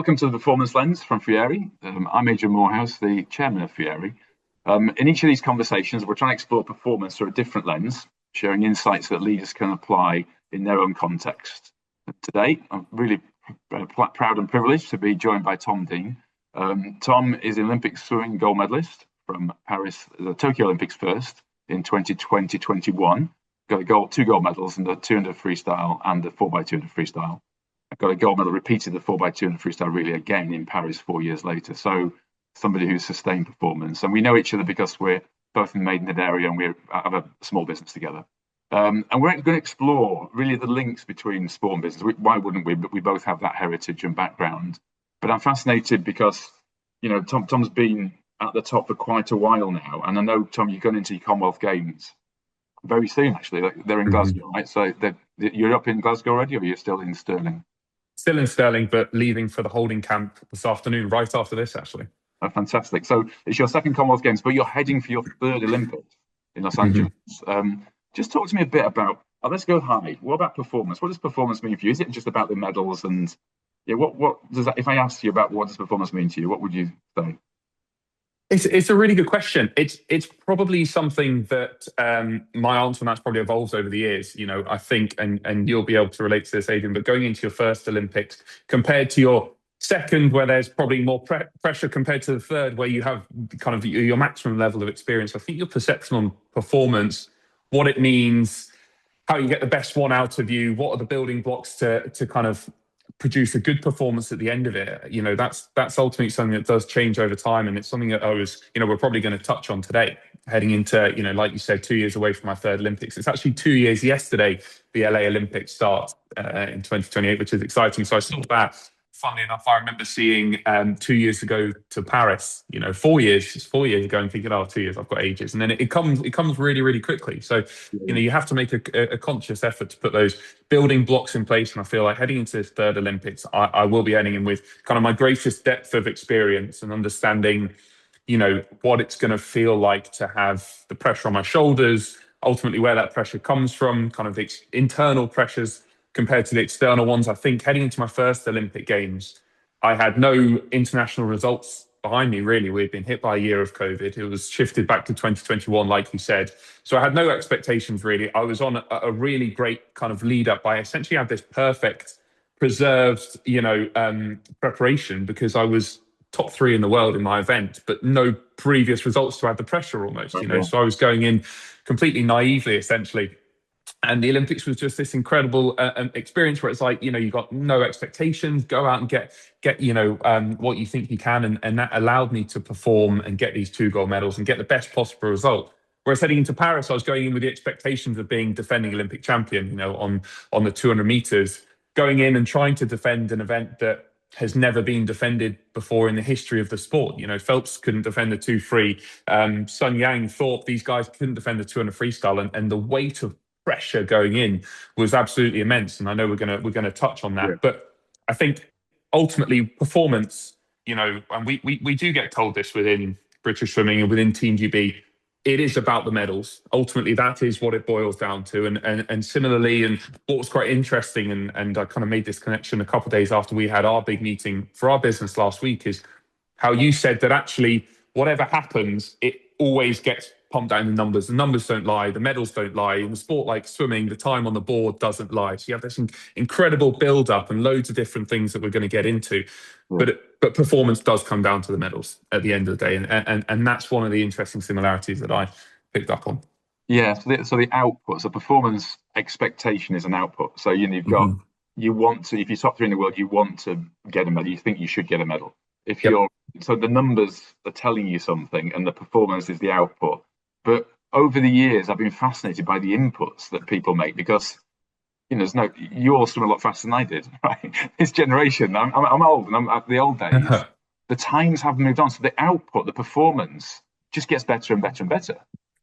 welcome to the Performance Lens from Fieri. I'm Adrian Moorhouse, the chairman of Fieri. In each of these conversations, we're trying to explore performance through a different lens, sharing insights that leaders can apply in their own context. Today, I'm really proud and privileged to be joined by Tom Dean. Tom is an Olympic swimming gold medalist from Paris, the Tokyo Olympics first in 2020-21. Got two gold medals in the 200 freestyle and the 4x200 freestyle. I got a gold medal, repeated the 4x200 freestyle really again in Paris 4 years later. So somebody who's sustained performance. And we know each other because we're both in the Maidenhead area and we have a small business together. And we're going to explore really the links between sport and business. Why wouldn't we? But we both have that heritage and background. But I'm fascinated because, you know, Tom's been at the top for quite a while now. And I know, Tom, you're going into your Commonwealth Games very soon, actually. They're in Glasgow, right? So you're up in Glasgow already, or you're still in Stirling? Still in Stirling, but leaving for the holding camp this afternoon, right after this, actually. Oh, fantastic. So it's your second Commonwealth Games, but you're heading for your third Olympics in Los Angeles. Just talk to me a bit about, let's go high. What about performance? What does performance mean for you? Is it just about the medals? And what does that, if I asked you about what does performance mean to you, what would you say? It's a really good question. It's probably something that my answer on that's probably evolves over the years. You know, I think, and you'll be able to relate to this, Adrian, but going into your first Olympics compared to your second, where there's probably more pressure compared to the third, where you have kind of your maximum level of experience, I think your perception on performance, what it means, how you get the best one out of you, what are the building blocks to kind of produce a good performance at the end of it. You know, that's ultimately something that does change over time. And it's something that we're probably going to touch on today, heading into, like you said, 2 years away from my third Olympics. It's actually 2 years yesterday, the LA Olympics start in 2028, which is exciting. So I saw that. Funnily enough, I remember seeing 2 years ago to Paris, 4 years, just 4 years ago, and thinking, 2 years, I've got ages. And then it comes really, really quickly. So, you have to make a conscious effort to put those building blocks in place. And I feel like heading into this third Olympics, I will be heading in with kind of my greatest depth of experience and understanding, what it's going to feel like to have the pressure on my shoulders, ultimately where that pressure comes from, kind of the internal pressures compared to the external ones. I think heading into my first Olympic Games, I had no international results behind me, really. We'd been hit by a year of COVID. It was shifted back to 2021, like you said. So I had no expectations, really. I was on a really great kind of lead up. I essentially had this perfect, preserved, preparation because I was top 3 in the world in my event, but no previous results to add the pressure almost, So I was going in completely naively, essentially. And the Olympics was just this incredible experience where it's like, you got no expectations, go out and get what you think you can. And that allowed me to perform and get these 2 gold medals and get the best possible result. Whereas heading into Paris, I was going in with the expectations of being defending Olympic champion, on the 200 meters, going in and trying to defend an event that has never been defended before in the history of the sport. Phelps couldn't defend the 2 free. Sun Yang, Thorpe, these guys couldn't defend the 200 freestyle. And the weight of pressure going in was absolutely immense, and I know we're gonna touch on that. But I think ultimately performance, and we do get told this within British swimming and within Team GB, it is about the medals. Ultimately, that is what it boils down to. And similarly, and what was quite interesting, and I kind of made this connection a couple of days after we had our big meeting for our business last week, is how you said that actually whatever happens, it always gets pumped down the numbers. The numbers don't lie. The medals don't lie. In a sport like swimming, the time on the board doesn't lie. So you have this incredible build-up and loads of different things that we're going to get into. But performance does come down to the medals at the end of the day. And that's one of the interesting similarities that I picked up on. Yeah, so the output, so performance expectation is an output. So you've got, you want to, if you're top 3 in the world, you want to get a medal. You think you should get a medal. So the numbers are telling you something and the performance is the output. But over the years, I've been fascinated by the inputs that people make because, you all swim a lot faster than I did, right? This generation, I'm old, and I'm at the old days. The times have moved on, so the output, the performance, just gets better and better and better.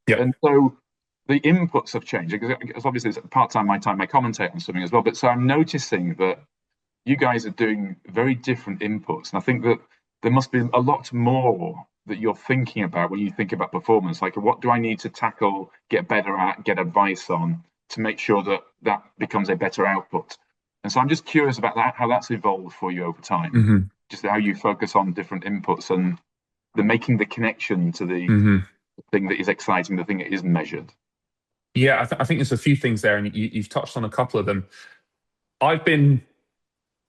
And so the inputs have changed because obviously it's part-time my time I commentate on swimming as well. But so I'm noticing that you guys are doing very different inputs, and I think that there must be a lot more that you're thinking about when you think about performance. Like, what do I need to tackle, get better at, get advice on to make sure that becomes a better output? And so I'm just curious about that, how that's evolved for you over time. just how you focus on different inputs and the making the connection to the thing that is exciting, the thing that is measured. Yeah, I think there's a few things there, and you've touched on a couple of them. I've been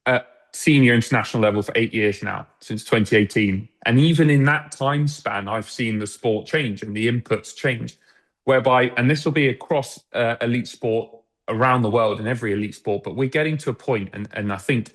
at senior international level for 8 years now, since 2018. And even in that time span, I've seen the sport change and the inputs change, whereby, and this will be across elite sport around the world in every elite sport, but we're getting to a point, and I think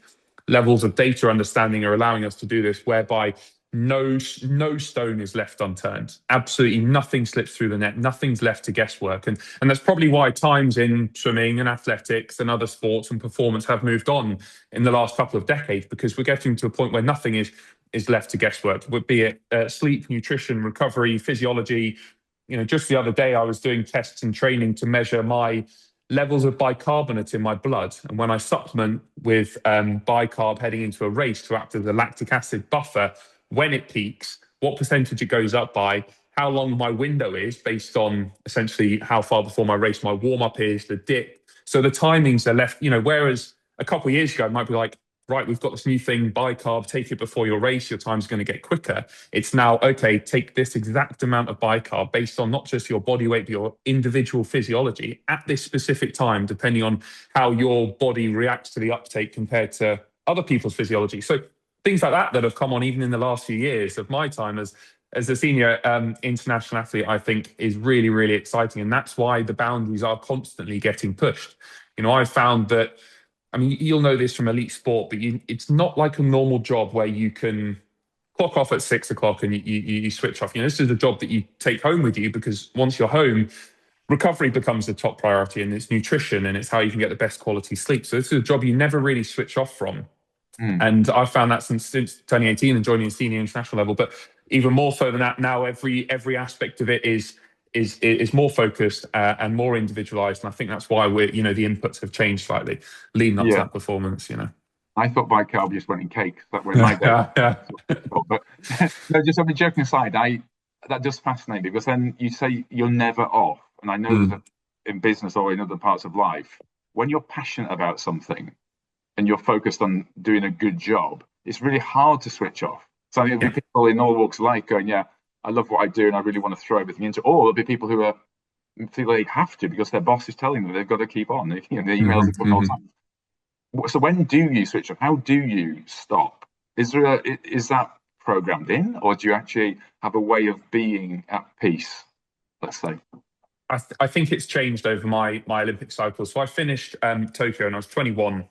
levels of data understanding are allowing us to do this, whereby no stone is left unturned. Absolutely nothing slips through the net. Nothing's left to guesswork. And that's probably why times in swimming and athletics and other sports and performance have moved on in the last couple of decades, because we're getting to a point where nothing is left to guesswork, be it sleep, nutrition, recovery, physiology. Just the other day, I was doing tests and training to measure my levels of bicarbonate in my blood. And when I supplement with bicarb heading into a race to act as a lactic acid buffer, when it peaks, what percentage it goes up by, how long my window is based on essentially how far before my race my warm-up is, the dip. So the timings are left, whereas a couple of years ago, it might be like, right, we've got this new thing, bicarb, take it before your race, your time's going to get quicker. It's now, okay, take this exact amount of bicarb based on not just your body weight, but your individual physiology at this specific time, depending on how your body reacts to the uptake compared to other people's physiology. So things like that have come on even in the last few years of my time as a senior international athlete, I think is really, really exciting. And that's why the boundaries are constantly getting pushed. I've found that, I mean, you'll know this from elite sport, but it's not like a normal job where you can clock off at 6 o'clock and you switch off. This is a job that you take home with you, because once you're home, recovery becomes the top priority, and it's nutrition and it's how you can get the best quality sleep. So this is a job you never really switch off from. And I've found that since 2018 and joining the senior international level, but even more so than that, now every aspect of it is more focused and more individualized. And I think that's why the inputs have changed slightly leading up to that performance, I thought bicarb just went in cake. That was my day. But no, just joking aside, that does fascinate me, because then you say you're never off. And I know that in business or in other parts of life, when you're passionate about something and you're focused on doing a good job, it's really hard to switch off. So there'll be people in all walks of life going, yeah, I love what I do and I really want to throw everything into it. Or there'll be people who feel they have to because their boss is telling them they've got to keep on. The emails are coming all the time. So when do you switch off? How do you stop? Is that programmed in, or do you actually have a way of being at peace, let's say? I think it's changed over my Olympic cycle. So I finished Tokyo and I was 21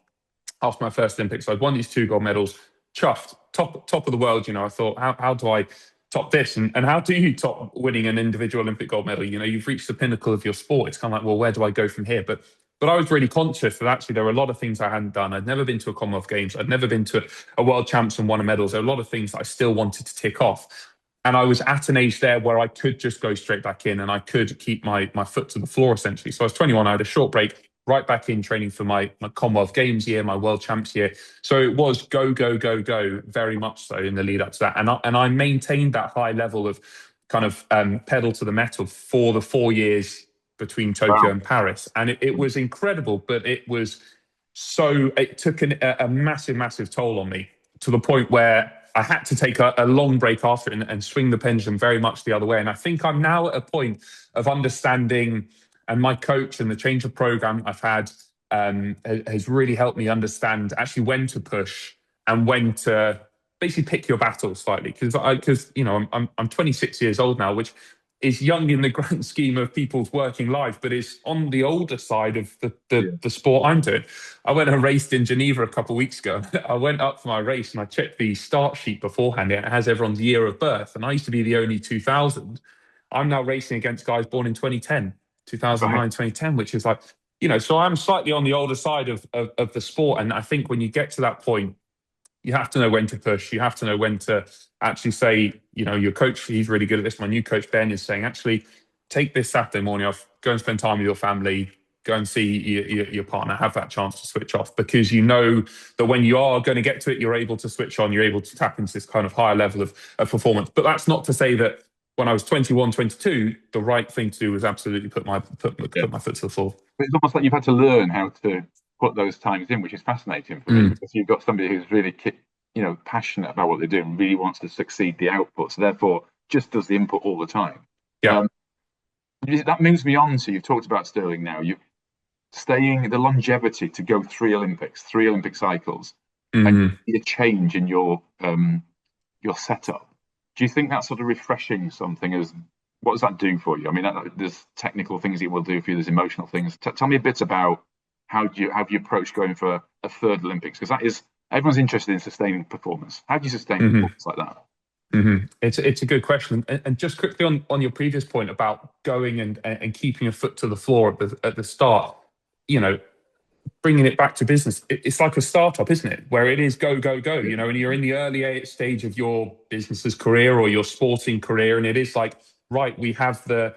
after my first Olympics. So I'd won these 2 gold medals, chuffed, top of the world. I thought, how do I top this? And how do you top winning an individual Olympic gold medal? You've reached the pinnacle of your sport. It's kind of like, well, where do I go from here? But I was really conscious that actually there were a lot of things I hadn't done. I'd never been to a Commonwealth Games. I'd never been to a World Champs and won a medal. There were a lot of things that I still wanted to tick off. And I was at an age there where I could just go straight back in and I could keep my foot to the floor, essentially. So I was 21. I had a short break, right back in training for my Commonwealth Games year, my World Champs year. So it was go, go, go, go, very much so in the lead up to that. And I maintained that high level of kind of pedal to the metal for the 4 years between Tokyo and Paris. And it was incredible, but it took a massive, massive toll on me, to the point where I had to take a long break after it and swing the pendulum very much the other way. And I think I'm now at a point of understanding, and my coach and the change of program I've had has really helped me understand actually when to push and when to basically pick your battles slightly. Because I'm 26 years old now, which is young in the grand scheme of people's working life, but is on the older side of the sport I'm doing. I went and raced in Geneva a couple of weeks ago. I went up for my race and I checked the start sheet beforehand. It has everyone's year of birth. And I used to be the only 2000. I'm now racing against guys born in 2010, 2009, 2010, which is like, so I'm slightly on the older side of the sport. And I think when you get to that point, you have to know when to push. You have to know when to actually say, your coach, he's really good at this. My new coach, Ben, is saying, actually, take this Saturday morning off, go and spend time with your family, go and see your partner, have that chance to switch off, because you know that when you are going to get to it, you're able to switch on, you're able to tap into this kind of higher level of performance. But that's not to say that when I was 21, 22, the right thing to do was absolutely put my foot to the floor. It's almost like you've had to learn how to put those times in, which is fascinating for me, because you've got somebody who's really passionate about what they're doing, really wants to succeed the output, so therefore just does the input all the time. Yeah. That moves me on to, you've talked about Sterling now, you staying the longevity to go three Olympic cycles, and Mm-hmm. a change in your setup. Do you think that's sort of refreshing something? As what does that do for you? I mean, there's technical things it will do for you. There's emotional things. Tell me a bit about how do you approach going for a third Olympics? Because that is, everyone's interested in sustaining performance. How do you sustain performance like that? Mm-hmm. It's a good question, and just quickly on your previous point about going and keeping a foot to the floor at the start, bringing it back to business. It's like a startup, isn't it? Where it is go, go, go, and you're in the early stage of your business's career or your sporting career. And it is like, right, we have the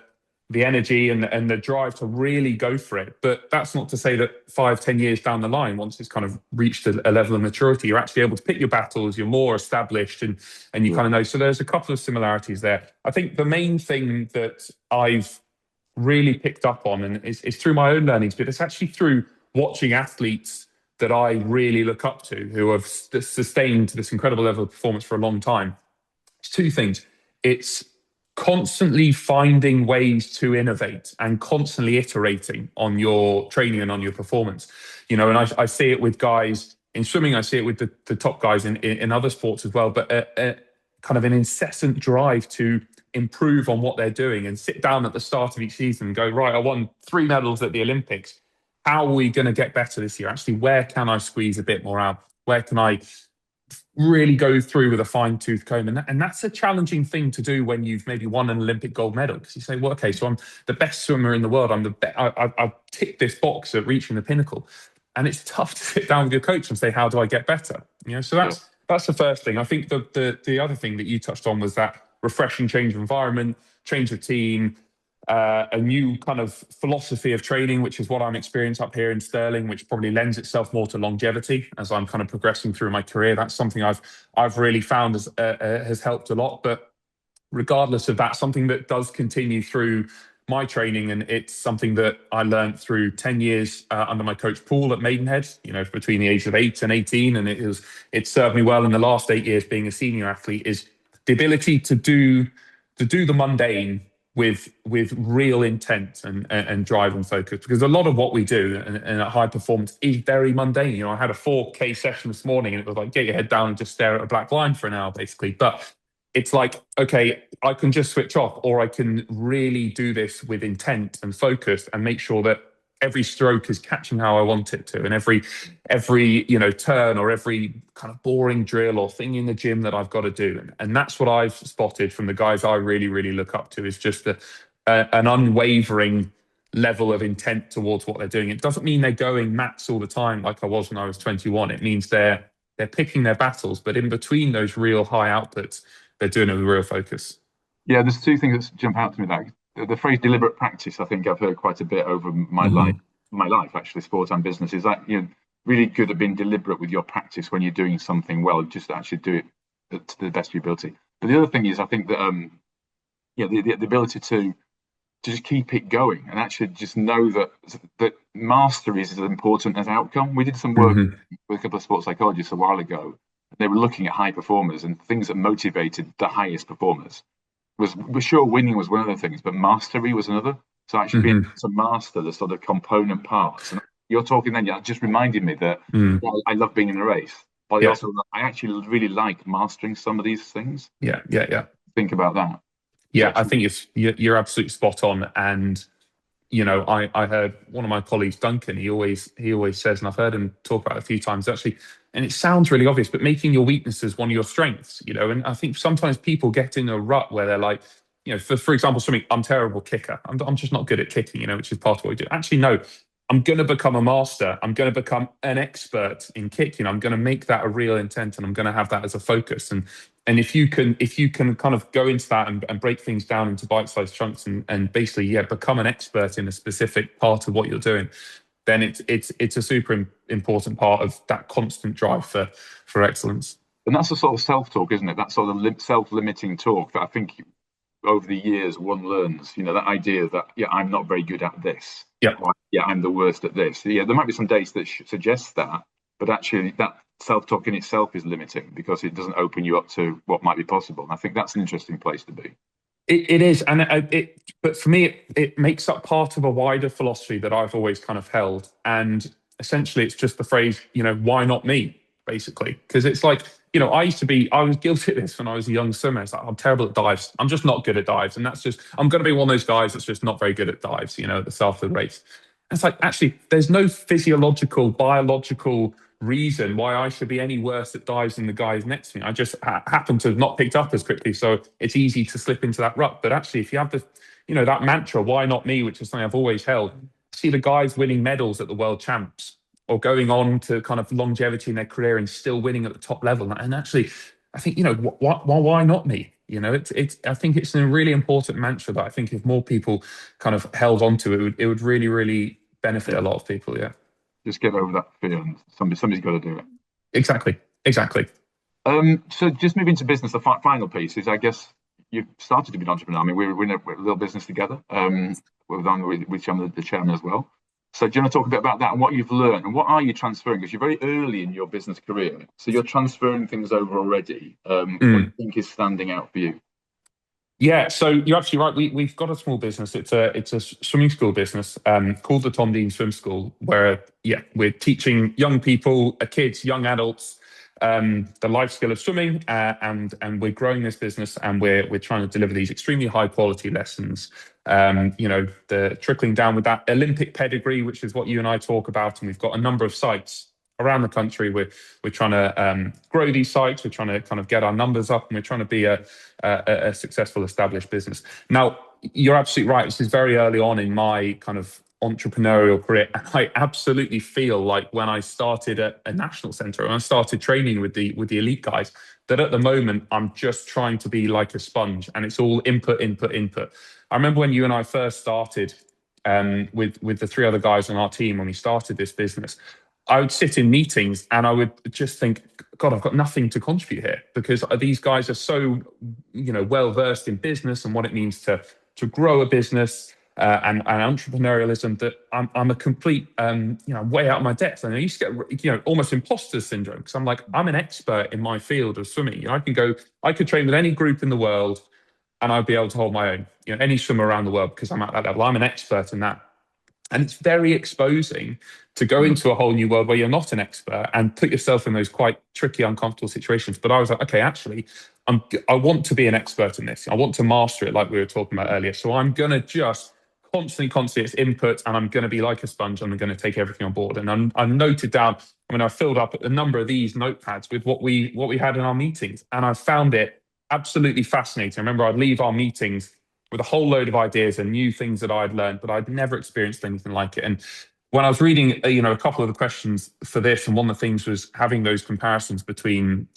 energy and the drive to really go for it. But that's not to say that 5-10 years down the line, once it's kind of reached a level of maturity, you're actually able to pick your battles, you're more established and you kind of know. So there's a couple of similarities there. I think the main thing that I've really picked up on, and it's through my own learnings, but it's actually through watching athletes that I really look up to who have sustained this incredible level of performance for a long time. It's two things. It's constantly finding ways to innovate and constantly iterating on your training and on your performance. And I see it with guys in swimming, I see it with the top guys in other sports as well, but kind of an incessant drive to improve on what they're doing and sit down at the start of each season and go, right, I won 3 medals at the Olympics. How are we going to get better this year? Actually, where can I squeeze a bit more out? Where can I really go through with a fine-tooth comb? And that's a challenging thing to do when you've maybe won an Olympic gold medal, because you say, well, okay, so I'm the best swimmer in the world. I've ticked this box at reaching the pinnacle. And it's tough to sit down with your coach and say, how do I get better? So that's the first thing. I think the other thing that you touched on was that refreshing change of environment, change of team, a new kind of philosophy of training, which is what I'm experiencing up here in Stirling, which probably lends itself more to longevity as I'm kind of progressing through my career. That's something I've really found has helped a lot. But regardless of that, something that does continue through my training, and it's something that I learned through 10 years under my coach Paul at Maidenhead, between the age of 8 and 18, and it served me well in the last 8 years being a senior athlete, is the ability to do the mundane with real intent and drive and focus. Because a lot of what we do and at high performance is very mundane. I had a 4K session this morning and it was like, get your head down and just stare at a black line for an hour, basically. But it's like, okay, I can just switch off, or I can really do this with intent and focus and make sure that every stroke is catching how I want it to, and every turn or every kind of boring drill or thing in the gym that I've got to do. And that's what I've spotted from the guys I really, really look up to, is just an unwavering level of intent towards what they're doing. It doesn't mean they're going max all the time like I was when I was 21. It means they're picking their battles, but in between those real high outputs, they're doing it with real focus. Yeah, there's two things that jump out to me. Like the phrase "deliberate practice," I think I've heard quite a bit over my life, actually, sport and business. Is that really good at being deliberate with your practice when you're doing something well, just actually do it to the best of your ability. But the other thing is, I think that the ability to just keep it going and actually just know that mastery is as important as outcome. We did some work with a couple of sports psychologists a while ago. They were looking at high performers and things that motivated the highest performers. We're sure winning was one of the things, but mastery was another. So actually being able to master the sort of component parts. And you're talking then, you just reminded me that I love being in a race, but I actually really like mastering some of these things. Yeah. Think about that. Yeah, I think you're absolutely spot on. And I heard one of my colleagues, Duncan, he always says, and I've heard him talk about it a few times actually, and it sounds really obvious, but making your weaknesses one of your strengths, and I think sometimes people get in a rut where they're like, for example, swimming, I'm a terrible kicker. I'm just not good at kicking, which is part of what we do. Actually, no, I'm going to become a master. I'm going to become an expert in kicking. I'm going to make that a real intent, and I'm going to have that as a focus. And if you can kind of go into that and break things down into bite-sized chunks and basically, become an expert in a specific part of what you're doing, then it's a super important part of that constant drive for excellence. And that's the sort of self-talk, isn't it? That sort of self-limiting talk that I think over the years one learns. That idea that I'm not very good at this. Yeah. I'm the worst at this. Yeah, there might be some days that suggest that, but actually that self-talk in itself is limiting because it doesn't open you up to what might be possible. And I think that's an interesting place to be. It is, and but for me, it makes up part of a wider philosophy that I've always kind of held. And essentially, it's just the phrase, why not me, basically? Because it's like, I was guilty of this when I was a young swimmer. It's like, I'm terrible at dives. I'm just not good at dives. And I'm going to be one of those guys that's just not very good at dives, at the start of the race. And it's like, actually, there's no physiological, biological reason why I should be any worse at dives than the guys next to me. I just happen to have not picked up as quickly, so it's easy to slip into that rut. But actually, if you have that mantra, why not me, which is something I've always held, see the guys winning medals at the world champs or going on to kind of longevity in their career and still winning at the top level. And actually, I think, why not me? I think it's a really important mantra that I think if more people kind of held onto it would really, really benefit a lot of people. Yeah. Just get over that fear, and somebody's got to do it. Exactly. So just moving to business, the final piece is, I guess, you've started to be an entrepreneur. I mean, we're in a little business together. With I'm the chairman as well. So do you want to talk a bit about that and what you've learned and what are you transferring? Because you're very early in your business career, so you're transferring things over already. What do you think is standing out for you? Yeah, so you're absolutely right. We've got a small business. It's a swimming school business called the Tom Dean Swim School, where we're teaching young people, kids, young adults, the life skill of swimming, and we're growing this business, and we're trying to deliver these extremely high quality lessons. The trickling down with that Olympic pedigree, which is what you and I talk about, and we've got a number of sites around the country. We're trying to grow these sites. We're trying to kind of get our numbers up, and we're trying to be a successful established business. Now, you're absolutely right. This is very early on in my kind of entrepreneurial career, and I absolutely feel like when I started at a national centre, when I started training with the elite guys, that at the moment I'm just trying to be like a sponge, and it's all input. I remember when you and I first started with the three other guys on our team when we started this business. I would sit in meetings and I would just think, God, I've got nothing to contribute here, because these guys are so, well versed in business and what it means to grow a business and entrepreneurialism, that I'm a complete, way out of my depth. And I used to get, almost imposter syndrome, because I'm like, I'm an expert in my field of swimming. I could train with any group in the world and I'd be able to hold my own, any swimmer around the world, because I'm at that level. I'm an expert in that. And it's very exposing to go into a whole new world where you're not an expert and put yourself in those quite tricky, uncomfortable situations. But I was like, okay, actually, I want to be an expert in this. I want to master it, like we were talking about earlier. So I'm going to just constantly it's input, and I'm going to be like a sponge, and I'm going to take everything on board. And I noted down, I filled up a number of these notepads with what we had in our meetings. And I found it absolutely fascinating. I remember I'd leave our meetings with a whole load of ideas and new things that I'd learned, but I'd never experienced anything like it. And when I was reading, a couple of the questions for this, and one of the things was having those comparisons between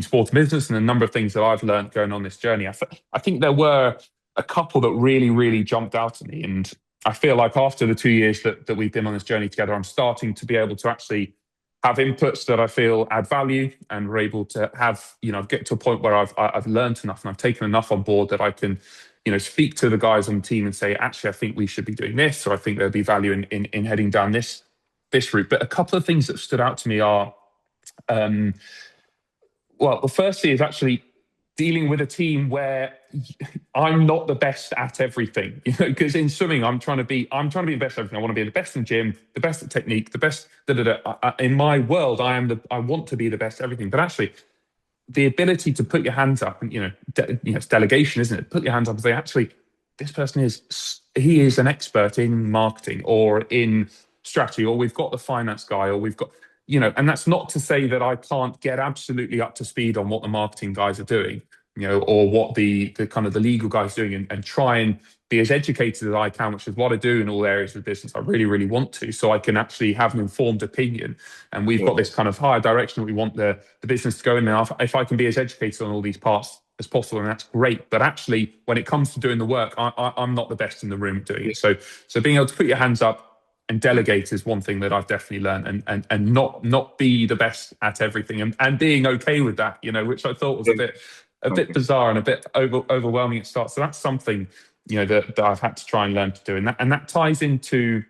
sport and business, and a number of things that I've learned going on this journey. I think there were a couple that really, really jumped out at me. And I feel like after the 2 years that we've been on this journey together, I'm starting to be able to actually have inputs that I feel add value, and we're able to have, get to a point where I've learned enough and I've taken enough on board that I can, speak to the guys on the team and say, actually, I think we should be doing this, or I think there'd be value in heading down this route. But a couple of things that stood out to me are, the first is actually dealing with a team where I'm not the best at everything, because in swimming, I'm trying to be the best at everything. I want to be the best in the gym, the best at technique, the best, in my world, I want to be the best at everything. But actually, the ability to put your hands up, and it's delegation, isn't it? Put your hands up and say, actually, this person is an expert in marketing or in strategy, or we've got the finance guy, or we've got, and that's not to say that I can't get absolutely up to speed on what the marketing guys are doing, or what the kind of the legal guys are doing, and try and be as educated as I can, which is what I do in all areas of business. I really, really want to, so I can actually have an informed opinion. And we've got this kind of higher direction that we want the business to go in now. If I can be as educated on all these parts as possible, and that's great. But actually, when it comes to doing the work, I'm not the best in the room doing it. So being able to put your hands up and delegate is one thing that I've definitely learned, and not be the best at everything, and being okay with that, which I thought was a bit bizarre and a bit overwhelming at start. So that's something, that I've had to try and learn to do. And that ties into,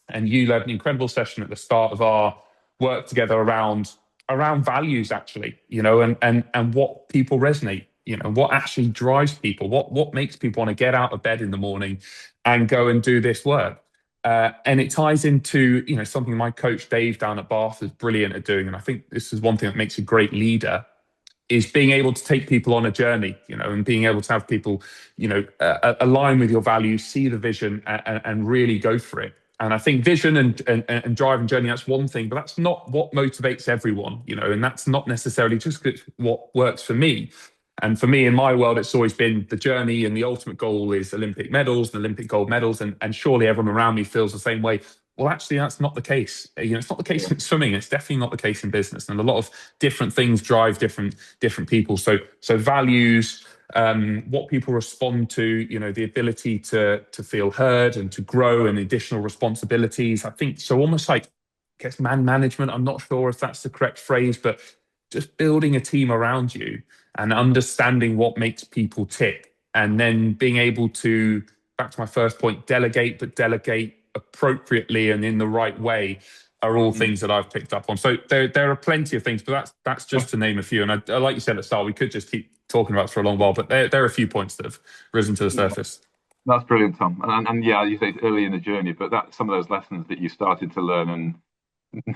and you led an incredible session at the start of our work together around around values, actually, and what people resonate, what actually drives people, what makes people want to get out of bed in the morning and go and do this work. And it ties into, something my coach Dave down at Bath is brilliant at doing. And I think this is one thing that makes a great leader, is being able to take people on a journey, and being able to have people, align with your values, see the vision, and really go for it. And I think vision and drive and journey, that's one thing, but that's not what motivates everyone, and that's not necessarily just what works for me. And for me, in my world, it's always been the journey, and the ultimate goal is Olympic medals and Olympic gold medals. And surely everyone around me feels the same way. Well, actually, that's not the case. It's not the case in swimming. It's definitely not the case in business. And a lot of different things drive different people. So values, what people respond to, the ability to feel heard and to grow, and additional responsibilities. I think so. Almost like, I guess, man management. I'm not sure if that's the correct phrase, but just building a team around you and understanding what makes people tick, and then being able to, back to my first point, delegate, but delegate appropriately and in the right way, are all things that I've picked up on. So there are plenty of things, but that's just to name a few. And I like you said at the start, we could just keep talking about it for a long while, but there are a few points that have risen to the surface. That's brilliant, Tom. And yeah, you say it's early in the journey, but that's some of those lessons that you started to learn, and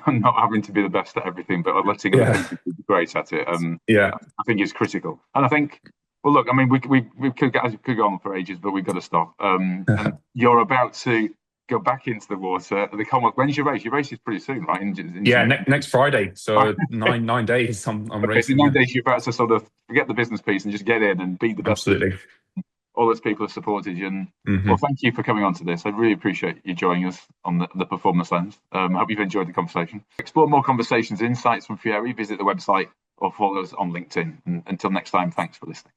not having to be the best at everything, but letting other people be great at it. I think is critical. And I think, well, look, I mean, we could go on for ages, but we've got to stop. And you're about to go back into the water. The Commonwealth. When's your race? Your race is pretty soon, right? Next Friday. So nine days. I'm racing. So 9 days. You're about to sort of forget the business piece and just get in and beat the best. Absolutely. All those people have supported you, and well, thank you for coming on to this. I really appreciate you joining us on the Performance Lens. I hope you've enjoyed the conversation. Explore more conversations, insights from Fieri. Visit the website or follow us on LinkedIn. And until next time, thanks for listening.